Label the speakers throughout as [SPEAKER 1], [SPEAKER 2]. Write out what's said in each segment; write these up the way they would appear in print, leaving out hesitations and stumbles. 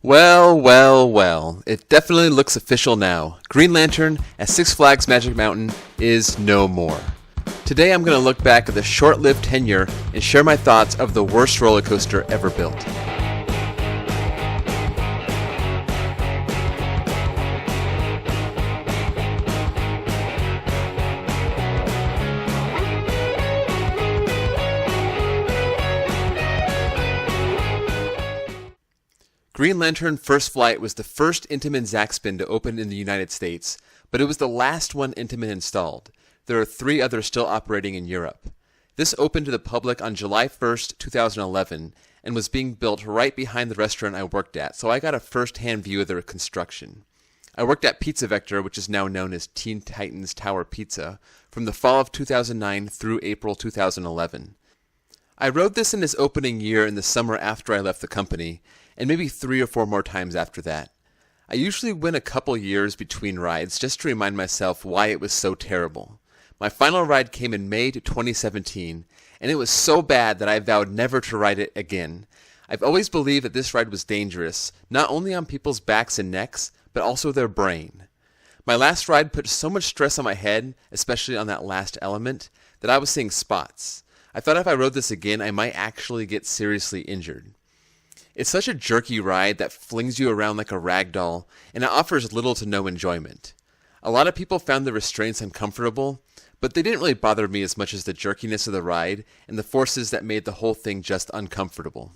[SPEAKER 1] Well, well, well. It definitely looks official now. Green Lantern at Six Flags Magic Mountain is no more. Today I'm going to look back at the short-lived tenure and share my thoughts of the worst roller coaster ever built. Green Lantern First Flight was the first Intamin Zaxpin to open in the United States, but it was the last one Intamin installed. There are 3 others still operating in Europe. This opened to the public on July 1st, 2011, and was being built right behind the restaurant I worked at, so I got a first-hand view of their construction. I worked at Pizza Vector, which is now known as Teen Titans Tower Pizza, from the fall of 2009 through April 2011. I rode this in its opening year in the summer after I left the company, and maybe 3 or 4 more times after that. I usually went a couple years between rides just to remind myself why it was so terrible. My final ride came in May 2017, and it was so bad that I vowed never to ride it again. I've always believed that this ride was dangerous, not only on people's backs and necks, but also their brain. My last ride put so much stress on my head, especially on that last element, that I was seeing spots. I thought if I rode this again, I might actually get seriously injured. It's such a jerky ride that flings you around like a rag doll, and it offers little to no enjoyment. A lot of people found the restraints uncomfortable, but they didn't really bother me as much as the jerkiness of the ride and the forces that made the whole thing just uncomfortable.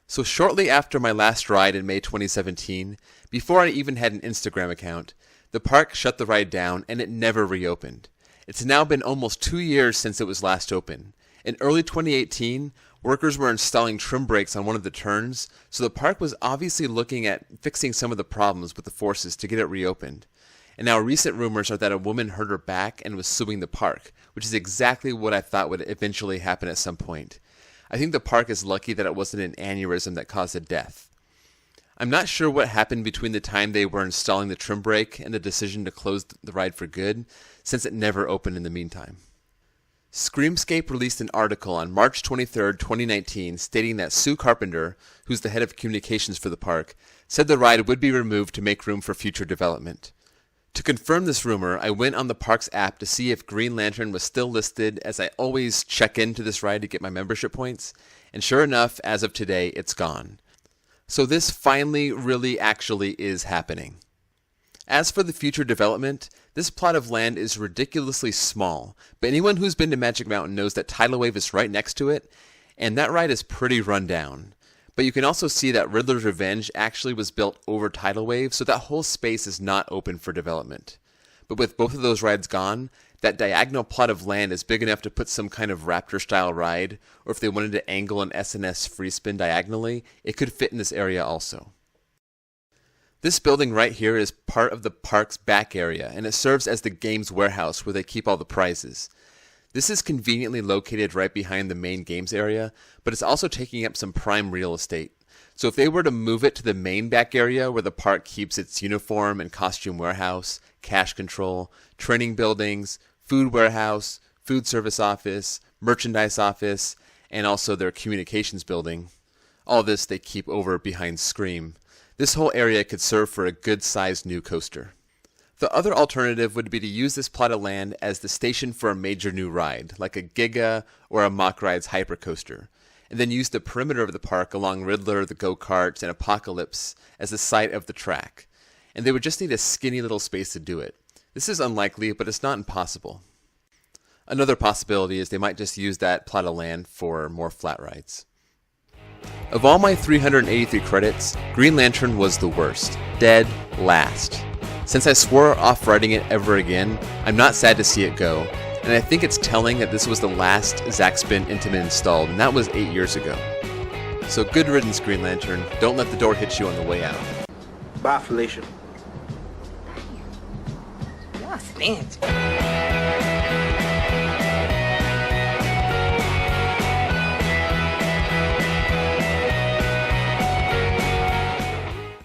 [SPEAKER 1] So shortly after my last ride in May 2017, before I even had an Instagram account, the park shut the ride down and it never reopened. It's now been almost 2 years since it was last open. In early 2018, workers were installing trim brakes on one of the turns, so the park was obviously looking at fixing some of the problems with the forces to get it reopened. And now recent rumors are that a woman hurt her back and was suing the park, which is exactly what I thought would eventually happen at some point. I think the park is lucky that it wasn't an aneurysm that caused a death. I'm not sure what happened between the time they were installing the trim brake and the decision to close the ride for good, since it never opened in the meantime. Screamscape released an article on March 23, 2019, stating that Sue Carpenter, who's the head of communications for the park, said the ride would be removed to make room for future development. To confirm this rumor, I went on the park's app to see if Green Lantern was still listed, as I always check into this ride to get my membership points, and sure enough, as of today, it's gone. So this finally really actually is happening. As for the future development, this plot of land is ridiculously small, but anyone who's been to Magic Mountain knows that Tidal Wave is right next to it, and that ride is pretty run down. But you can also see that Riddler's Revenge actually was built over Tidal Wave, so that whole space is not open for development. But with both of those rides gone, that diagonal plot of land is big enough to put some kind of Raptor-style ride, or if they wanted to angle an SNS free spin diagonally, it could fit in this area also. This building right here is part of the park's back area, and it serves as the games warehouse where they keep all the prizes. This is conveniently located right behind the main games area, but it's also taking up some prime real estate. So if they were to move it to the main back area where the park keeps its uniform and costume warehouse, cash control, training buildings, food warehouse, food service office, merchandise office, and also their communications building, all this they keep over behind Scream. This whole area could serve for a good-sized new coaster. The other alternative would be to use this plot of land as the station for a major new ride, like a Giga or a Mock Rides Hypercoaster, and then use the perimeter of the park along Riddler, the go-karts, and Apocalypse as the site of the track. And they would just need a skinny little space to do it. This is unlikely, but it's not impossible. Another possibility is they might just use that plot of land for more flat rides. Of all my 383 credits, Green Lantern was the worst. Dead last. Since I swore off riding it ever again, I'm not sad to see it go, and I think it's telling that this was the last Zaxpin Intamin installed, and that was 8 years ago. So good riddance, Green Lantern. Don't let the door hit you on the way out.
[SPEAKER 2] Bye, Felicia.
[SPEAKER 3] Y'all stanch.